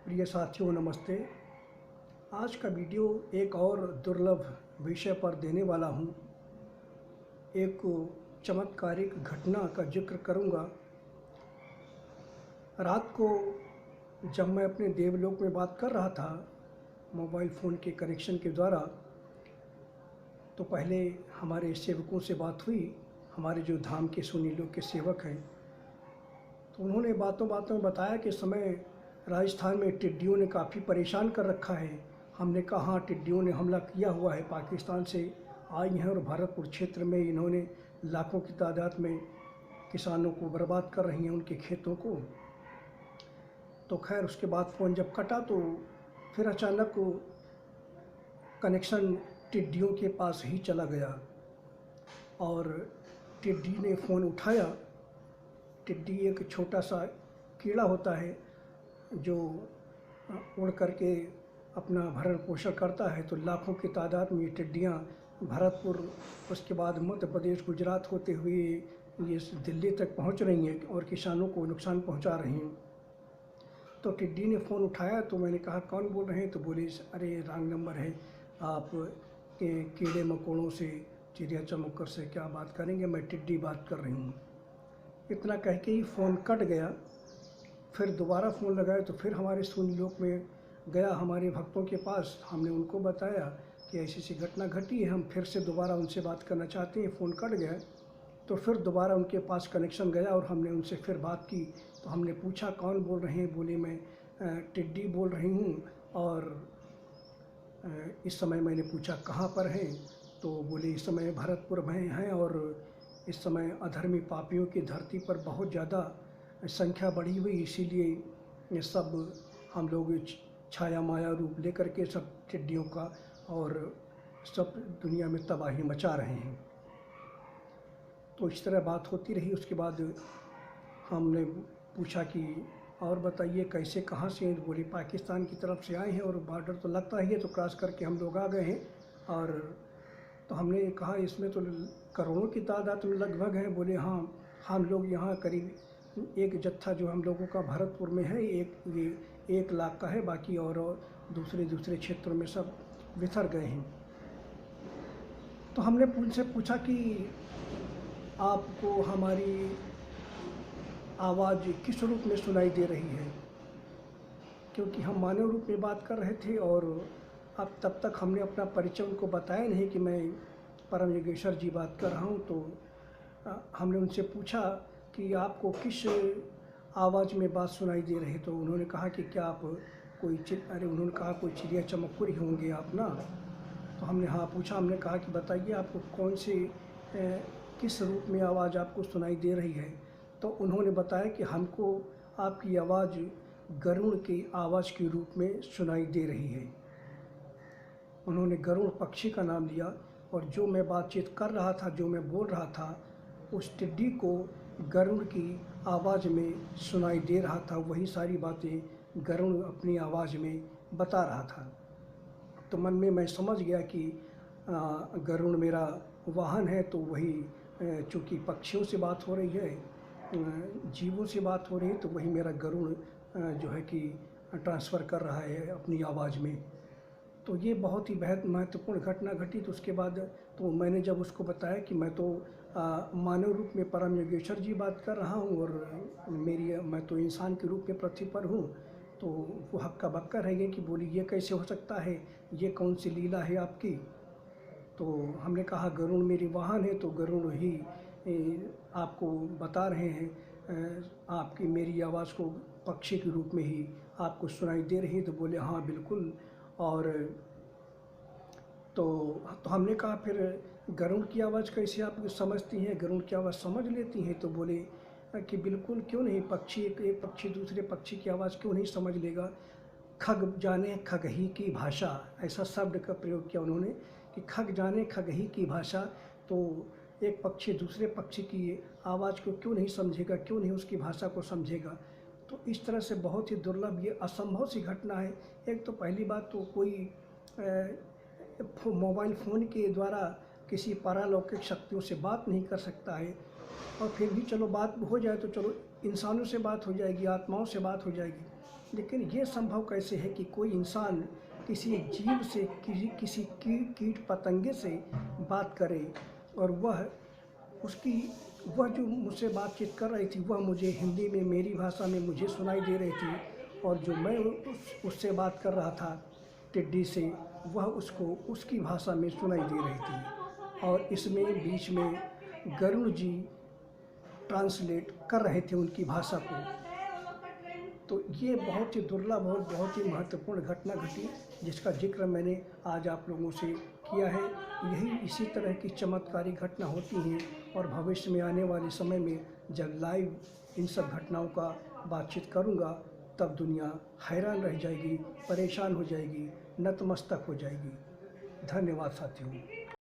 प्रिय साथियों नमस्ते। आज का वीडियो एक और दुर्लभ विषय पर देने वाला हूँ। एक चमत्कारिक घटना का जिक्र करूँगा। रात को जब मैं अपने देवलोक में बात कर रहा था मोबाइल फ़ोन के कनेक्शन के द्वारा, तो पहले हमारे सेवकों से बात हुई। हमारे जो धाम के सुनी लोग के सेवक हैं, तो उन्होंने बातों बातों में बताया कि इस समय राजस्थान में टिड्डियों ने काफ़ी परेशान कर रखा है। हमने कहा हाँ, टिड्डियों ने हमला किया हुआ है, पाकिस्तान से आई हैं और भरतपुर क्षेत्र में इन्होंने लाखों की तादाद में किसानों को बर्बाद कर रही हैं, उनके खेतों को। तो खैर उसके बाद फ़ोन जब कटा तो फिर अचानक कनेक्शन टिड्डियों के पास ही चला गया और टिड्डी ने फ़ोन उठाया। टिड्डी एक छोटा सा कीड़ा होता है जो उड़ करके अपना भरण पोषण करता है। तो लाखों की तादाद में ये टिड्डियाँ भरतपुर, उसके बाद मध्य प्रदेश, गुजरात होते हुए ये दिल्ली तक पहुंच रही हैं और किसानों को नुकसान पहुंचा रही हैं। तो टिड्डी ने फ़ोन उठाया तो मैंने कहा कौन बोल रहे हैं? तो बोले अरे रॉन्ग नंबर है, आप कीड़े मकोड़ों से, चिड़िया चमक्कर से क्या बात करेंगे, मैं टिड्डी बात कर रही हूँ। इतना कह के ही फ़ोन कट गया। फिर दोबारा फ़ोन लगाया तो फिर हमारे सुनी लोक में गया, हमारे भक्तों के पास। हमने उनको बताया कि ऐसी ऐसी घटना घटी है, हम फिर से दोबारा उनसे बात करना चाहते हैं। फ़ोन कट गया तो फिर दोबारा उनके पास कनेक्शन गया और हमने उनसे फिर बात की। तो हमने पूछा कौन बोल रहे हैं? बोले मैं टिड्डी बोल रही हूँ और इस समय मैंने पूछा कहाँ पर हैं? तो बोले इस समय भरतपुर में हैं और इस समय अधर्मी पापियों की धरती पर बहुत ज़्यादा संख्या बढ़ी हुई, इसीलिए ये सब हम लोग छाया माया रूप लेकर के सब टिड्डियों का और सब दुनिया में तबाही मचा रहे हैं। तो इस तरह बात होती रही। उसके बाद हमने पूछा कि और बताइए कैसे, कहाँ से हैं? बोले पाकिस्तान की तरफ से आए हैं और बॉर्डर तो लगता ही है, तो क्रॉस करके हम लोग आ गए हैं। और तो हमने कहा इसमें तो करोड़ों की तादाद में लगभग है। बोले हाँ, हम लोग यहाँ करीब एक जत्था जो हम लोगों का भरतपुर में है, ये 1 लाख का है, बाकी और दूसरे क्षेत्रों में सब बिखर गए हैं। तो हमने उनसे पूछा कि आपको हमारी आवाज़ किस रूप में सुनाई दे रही है, क्योंकि हम मानव रूप में बात कर रहे थे और अब तब तक हमने अपना परिचय उनको बताया नहीं कि मैं परम योगेश्वर जी बात कर रहा हूँ। तो हमने उनसे पूछा कि आपको किस आवाज़ में बात सुनाई दे रही है? तो उन्होंने कहा कि क्या आप उन्होंने कहा कोई चिड़िया चमक्कुर ही होंगे आप ना? तो हमने हाँ पूछा, हमने कहा कि बताइए आपको कौन से किस रूप में आवाज़ आपको सुनाई दे रही है? तो उन्होंने बताया कि हमको आपकी आवाज़ गरुड़ की आवाज़ के रूप में सुनाई दे रही है। उन्होंने गरुड़ पक्षी का नाम लिया और जो मैं बातचीत कर रहा था, जो मैं बोल रहा था, उस टिड्डी को गरुड़ की आवाज़ में सुनाई दे रहा था। वही सारी बातें गरुड़ अपनी आवाज़ में बता रहा था। तो मन में मैं समझ गया कि गरुड़ मेरा वाहन है, तो वही चूँकि पक्षियों से बात हो रही है, जीवों से बात हो रही है, तो वही मेरा गरुड़ जो है कि ट्रांसफ़र कर रहा है अपनी आवाज़ में। तो ये बहुत ही बेहद महत्वपूर्ण घटना घटी। तो उसके बाद तो मैंने जब उसको बताया कि मैं तो मानव रूप में परम योगेश्वर जी बात कर रहा हूँ और मैं तो इंसान के रूप में पृथ्वी पर हूँ, तो वो हक्का बक्का रह गए कि बोली ये कैसे हो सकता है, ये कौन सी लीला है आपकी? तो हमने कहा गरुड़ मेरी वाहन है, तो गरुड़ ही आपको बता रहे हैं, आपकी मेरी आवाज़ को पक्षी के रूप में ही आपको सुनाई दे रही है। तो बोले हाँ बिल्कुल। और तो हमने कहा फिर गरुड़ की आवाज़ कैसे आप समझती हैं, गरुड़ की आवाज़ समझ लेती हैं? तो बोले कि बिल्कुल, क्यों नहीं, पक्षी एक पक्षी दूसरे पक्षी की आवाज़ क्यों नहीं समझ लेगा। खग जाने खगही की भाषा, ऐसा शब्द का प्रयोग किया उन्होंने कि खग जाने खगही की भाषा। तो एक पक्षी दूसरे पक्षी की आवाज़ को क्यों नहीं समझेगा, क्यों नहीं उसकी भाषा को समझेगा? तो इस तरह से बहुत ही दुर्लभ, ये असंभव सी घटना है। एक तो पहली बात तो कोई मोबाइल फ़ोन के द्वारा किसी पारलौकिक शक्तियों से बात नहीं कर सकता है, और फिर भी चलो बात हो जाए तो चलो इंसानों से बात हो जाएगी, आत्माओं से बात हो जाएगी। लेकिन ये संभव कैसे है कि कोई इंसान किसी जीव से, किसी कीट पतंगे से बात करे, और वह जो मुझसे बातचीत कर रही थी वह मुझे हिंदी में, मेरी भाषा में मुझे सुनाई दे रही थी, और जो मैं उससे बात कर रहा था टिड्डी से, वह उसको उसकी भाषा में सुनाई दे रही थी। और इसमें बीच में गरुड़ जी ट्रांसलेट कर रहे थे उनकी भाषा को। तो ये बहुत ही दुर्लभ और बहुत ही महत्वपूर्ण घटना घटी, जिसका जिक्र मैंने आज आप लोगों से किया है। यही इसी तरह की चमत्कारी घटना होती हैं, और भविष्य में आने वाले समय में जब लाइव इन सब घटनाओं का बातचीत करूँगा, तब दुनिया हैरान रह जाएगी, परेशान हो जाएगी, नतमस्तक हो जाएगी। धन्यवाद साथियों।